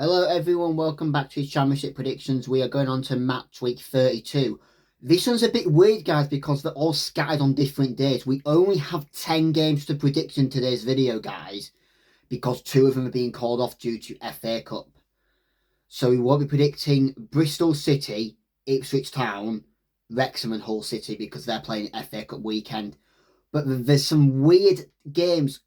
Hello everyone, welcome back to Championship Predictions. We are going on to match week 32. This one's a bit weird, guys, because they're all scattered on different days. We only have 10 games to predict in today's video, guys, because 2 of them are being called off due to FA Cup. So we will be predicting Bristol City, Ipswich Town, Wrexham and Hull City because they're playing FA Cup weekend. But there's some weird games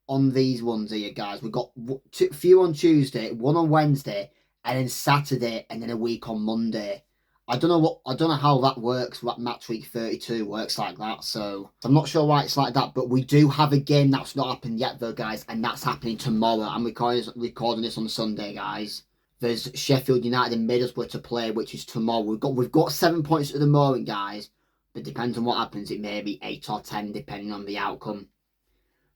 on these ones here, guys. We've got a few on Tuesday, one on Wednesday, and then Saturday, and then a week on Monday. I don't know how that works. What match week 32 works like that. So I'm not sure why it's like that. But we do have a game that's not happened yet, though, guys, and that's happening tomorrow. I'm recording this on Sunday, guys. There's Sheffield United and Middlesbrough to play, which is tomorrow. We've got 7 points at the moment, guys. But depends on what happens. It may be 8 or 10, depending on the outcome.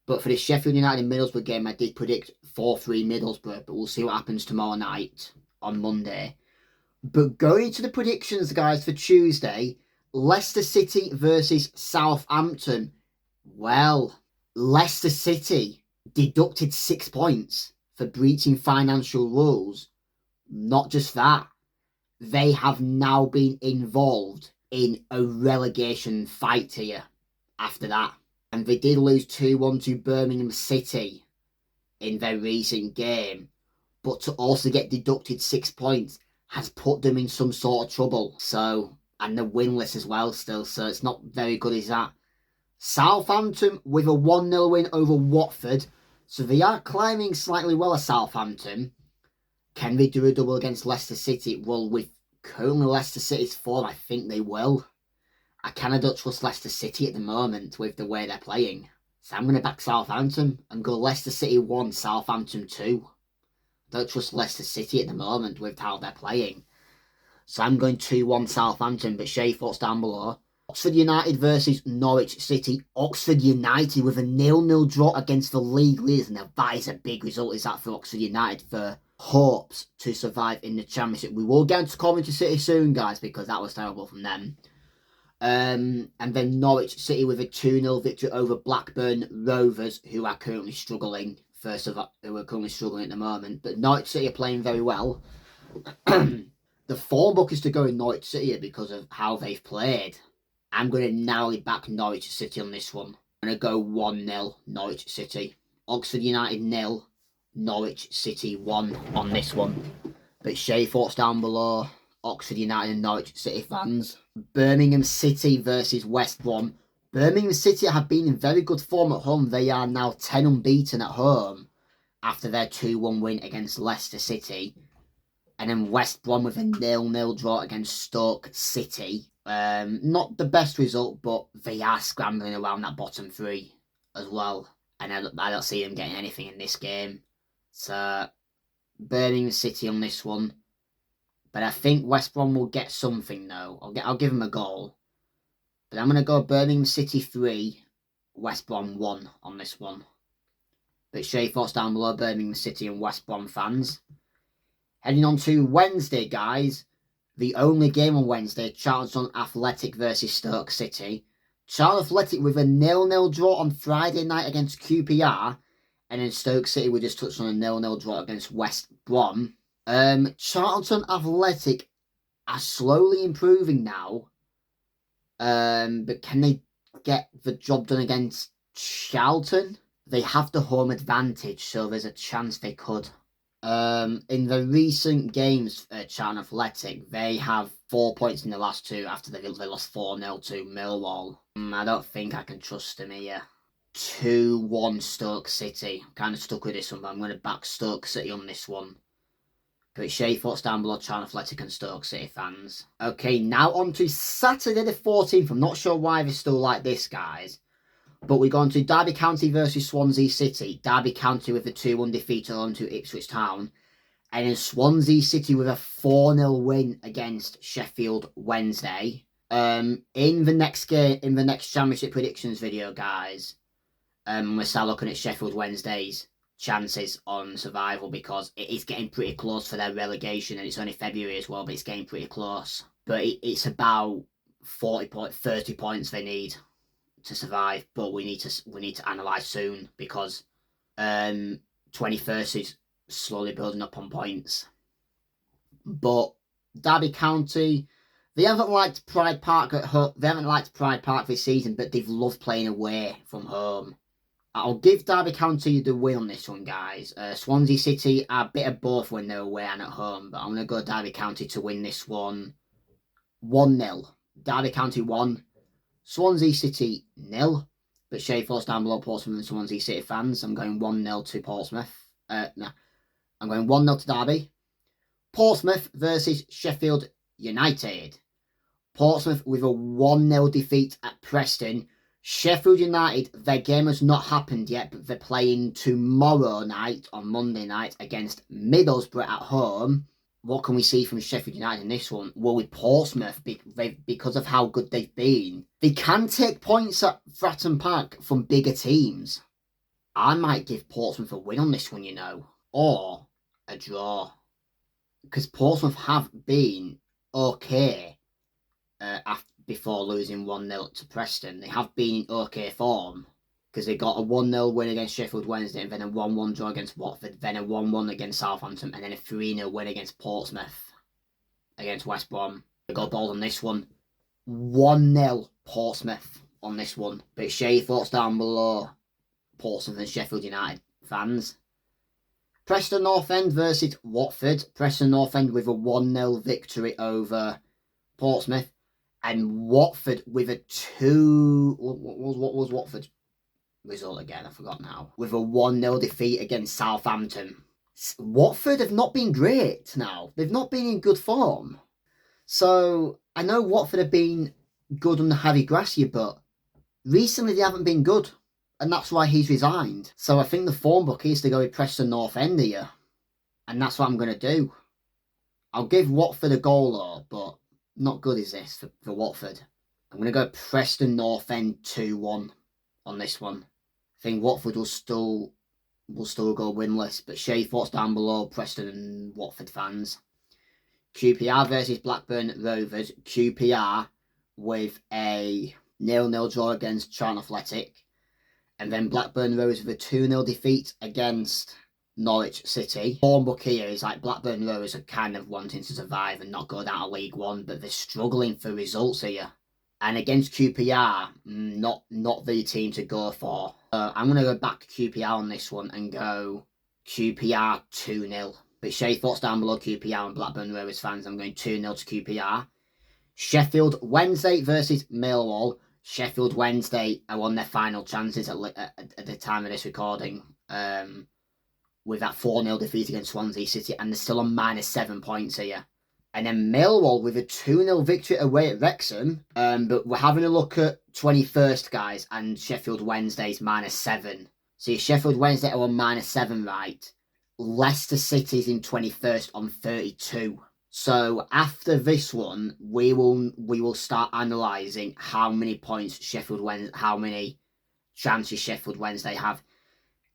But for the Sheffield United and Middlesbrough game, I did predict 4-3 Middlesbrough, but we'll see what happens tomorrow night on Monday. But going into the predictions, guys, for Tuesday, Leicester City versus Southampton. Well, Leicester City deducted 6 points for breaching financial rules. Not just that, they have now been involved in a relegation fight here after that. And they did lose 2-1 to Birmingham City in their recent game. But to also get deducted 6 points has put them in some sort of trouble. So, and they're winless as well still, so it's not very good as that. Southampton with a 1-0 win over Watford. So they are climbing slightly well at Southampton. Can they do a double against Leicester City? Well, with currently Leicester City's form, I think they will. I cannot trust Leicester City at the moment with the way they're playing. So I'm going to back Southampton and go Leicester City 1, Southampton 2. Don't trust Leicester City at the moment with how they're playing. So I'm going 2-1 Southampton, but share your thoughts down below. Oxford United versus Norwich City. Oxford United with a 0-0 draw against the league leaders. Now that is a big result, is that for Oxford United for hopes to survive in the Championship. We will get into Coventry City soon, guys, because that was terrible from them. And then Norwich City with a 2-0 victory over Blackburn Rovers, who are currently struggling. Who are currently struggling at the moment. But Norwich City are playing very well. The form book is to go in Norwich City because of how they've played. I'm going to narrowly back Norwich City on this one. I'm going to go 1-0 Norwich City. Oxford United 0, Norwich City 1 on this one. But share your thoughts down below, Oxford United and Norwich City fans. Birmingham City versus West Brom. Birmingham City have been in very good form at home. They are now 10 unbeaten at home after their 2-1 win against Leicester City. And then West Brom with a 0-0 draw against Stoke City. Not the best result, but they are scrambling around that bottom 3 as well. And I don't see them getting anything in this game. So, Birmingham City on this one. But I think West Brom will get something, though. I'll give them a goal. But I'm going to go Birmingham City 3, West Brom 1 on this one. But share your thoughts down below, Birmingham City and West Brom fans. Heading on to Wednesday, guys. The only game on Wednesday, Charlton Athletic versus Stoke City. Charlton Athletic with a 0-0 draw on Friday night against QPR. And then Stoke City, we just touched on a 0-0 draw against West Brom. Charlton Athletic are slowly improving now. But can they get the job done against Charlton? They have the home advantage, so there's a chance they could. In the recent games at Charlton Athletic, they have 4 points in the last 2 after they lost 4-0 to Millwall. I don't think I can trust them here. 2-1 Stoke City. I'm kind of stuck with this one, but I'm going to back Stoke City on this one. But share your thoughts down below, Charlton Athletic and Stoke City fans. Okay, now on to Saturday the 14th. I'm not sure why they're still like this, guys. But we're going to Derby County versus Swansea City. Derby County with a 2-1 defeat on to Ipswich Town. And then Swansea City with a 4-0 win against Sheffield Wednesday. In the next Championship predictions video, guys, we'll start looking at Sheffield Wednesday's chances on survival because it is getting pretty close for their relegation, and it's only February as well, but it's getting pretty close. But it's about 30 points they need to survive, but we need to analyse soon because 21st is slowly building up on points. But Derby County, they haven't liked Pride Park at home. They haven't liked Pride Park this season, but they've loved playing away from home. I'll give Derby County the win on this one, guys. Swansea City are a bit of both when they're away and at home, but I'm going to go Derby County to win this one 1-0. Derby County 1, Swansea City 0. But Sheffield's down below Portsmouth and Swansea City fans. I'm going 1-0 to Portsmouth. I'm going 1-0 to Derby. Portsmouth versus Sheffield United. Portsmouth with a 1-0 defeat at Preston. Sheffield United, their game has not happened yet, but they're playing tomorrow night, on Monday night, against Middlesbrough at home. What can we see from Sheffield United in this one? Well, with Portsmouth, because of how good they've been, they can take points at Fratton Park from bigger teams. I might give Portsmouth a win on this one, you know, or a draw. Because Portsmouth have been okay before losing 1-0 to Preston. They have been in okay form because they got a 1-0 win against Sheffield Wednesday, and then a 1-1 draw against Watford, then a 1-1 against Southampton, and then a 3-0 win against Portsmouth, against West Brom. They got bold on this one. 1-0 Portsmouth on this one. But share your thoughts down below, Portsmouth and Sheffield United fans. Preston North End versus Watford. Preston North End with a 1-0 victory over Portsmouth. And Watford with a 2... What was Watford's result again? I forgot now. With a 1-0 defeat against Southampton. Watford have not been great now. They've not been in good form. So, I know Watford have been good under Harry Gracia, but recently they haven't been good. And that's why he's resigned. So I think the form book is to go with Preston North End here. And that's what I'm going to do. I'll give Watford a goal though, but not good is this for Watford. I'm going to go Preston North End 2-1 on this one. I think Watford will still go winless. But share your thoughts down below, Preston and Watford fans. QPR versus Blackburn Rovers. QPR with a 0-0 draw against Charlton Athletic. And then Blackburn Rovers with a 2-0 defeat against Norwich City. Form book here is like Blackburn Rovers are kind of wanting to survive and not go down to League One, but they're struggling for results here. And against QPR, not the team to go for. I'm going to go back to QPR on this one and go QPR 2-0. But share your thoughts down below, QPR and Blackburn Rovers fans. I'm going 2-0 to QPR. Sheffield Wednesday versus Millwall. Sheffield Wednesday are on their final chances at the time of this recording. With that 4-0 defeat against Swansea City, and they're still on -7 points here. And then Millwall with a 2-0 victory away at Wrexham. But we're having a look at 21st, guys, and Sheffield Wednesday's -7. So Sheffield Wednesday are on -7, right? Leicester City's in 21st on 32. So after this one, we will start analysing how many points how many chances Sheffield Wednesday have.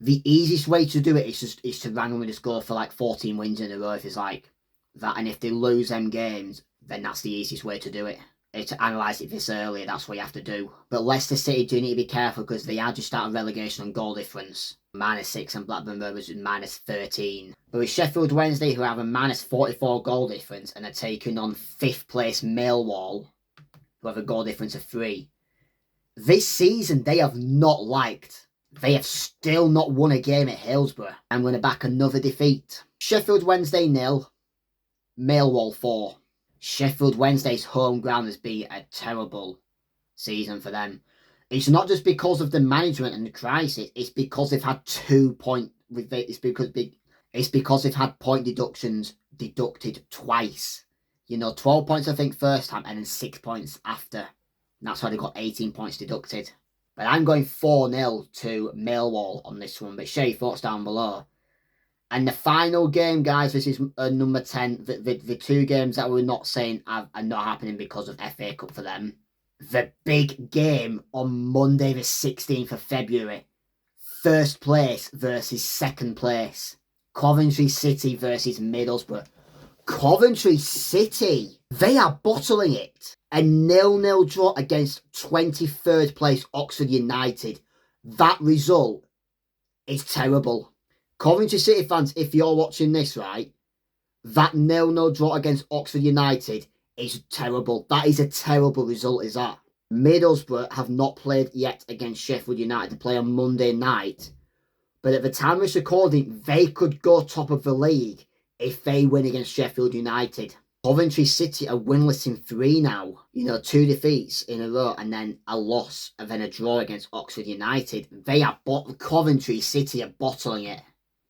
The easiest way to do it is to randomly just go for like 14 wins in a row if it's like that, and if they lose them games, then that's the easiest way to do it. To analyse it this early, that's what you have to do. But Leicester City do need to be careful because they are just out of relegation on goal difference. -6 and Blackburn Rovers with -13. But with Sheffield Wednesday, who have a -44 goal difference and are taking on 5th place Millwall, who have a goal difference of 3. This season, they have not liked. They have still not won a game at Hillsborough. I'm going to back another defeat. Sheffield Wednesday 0, Millwall 4. Sheffield Wednesday's home ground has been a terrible season for them. It's not just because of the management and the crisis. It's because they've had 2 point. It's because they've had point deductions deducted twice. 12 points I think first time, and then 6 points after. And that's why they got 18 points deducted. But I'm going 4-0 to Millwall on this one. But share your thoughts down below. And the final game, guys, this is number 10. The 2 games that we're not saying are not happening because of FA Cup for them. The big game on Monday the 16th of February. 1st place versus 2nd place. Coventry City versus Middlesbrough. Coventry City, they are bottling it. A 0-0 draw against 23rd place Oxford United. That result is terrible. Coventry City fans, if you're watching this, right, that 0-0 draw against Oxford United is terrible. That is a terrible result, is that? Middlesbrough have not played yet against Sheffield United. To play on Monday night. But at the time of this recording, they could go top of the league if they win against Sheffield United. Coventry City are winless in 3 now. 2 defeats in a row and then a loss and then a draw against Oxford United. Coventry City are bottling it.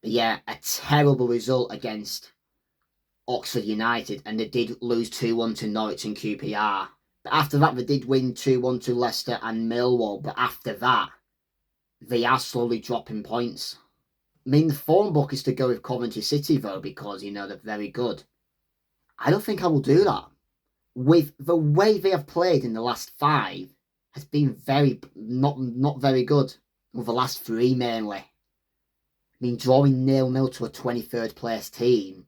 But yeah, a terrible result against Oxford United, and they did lose 2-1 to Norwich and QPR. But after that, they did win 2-1 to Leicester and Millwall. But after that, they are slowly dropping points. I mean, the form book is to go with Coventry City, though, because, they're very good. I don't think I will do that. With the way they have played in the last 5, has been not very good. With the last 3, mainly. I mean, drawing 0-0 to a 23rd place team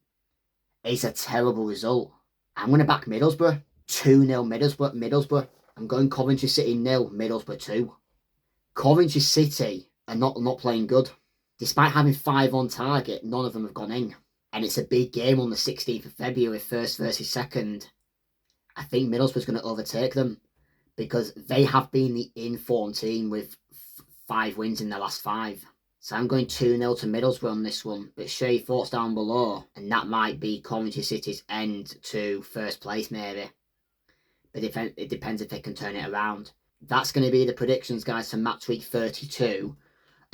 is a terrible result. I'm going to back Middlesbrough. 2-0 Middlesbrough. I'm going Coventry City 0, Middlesbrough 2. Coventry City are not playing good. Despite having 5 on target, none of them have gone in. And it's a big game on the 16th of February, first versus second. I think Middlesbrough's going to overtake them because they have been the in-form team with 5 wins in their last 5. So I'm going 2-0 to Middlesbrough on this one. But share your thoughts down below. And that might be Coventry City's end to first place, maybe. But it depends if they can turn it around. That's going to be the predictions, guys, for Matchweek 32.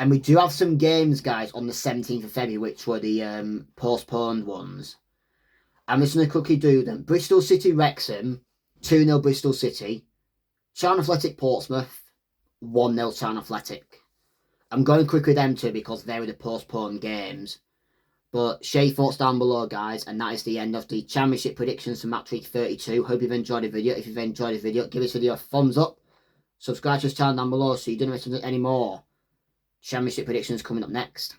And we do have some games, guys, on the 17th of February, which were the postponed ones. I'm just going to quickly do them. Bristol City, Wrexham, 2-0 Bristol City. Charlton Athletic, Portsmouth, 1-0 Charlton Athletic. I'm going quick with them two because they were the postponed games. But share your thoughts down below, guys. And that is the end of the Championship predictions for Matchweek 32. Hope you've enjoyed the video. If you've enjoyed the video, give this video a thumbs up. Subscribe to this channel down below so you don't miss any more Championship predictions coming up next.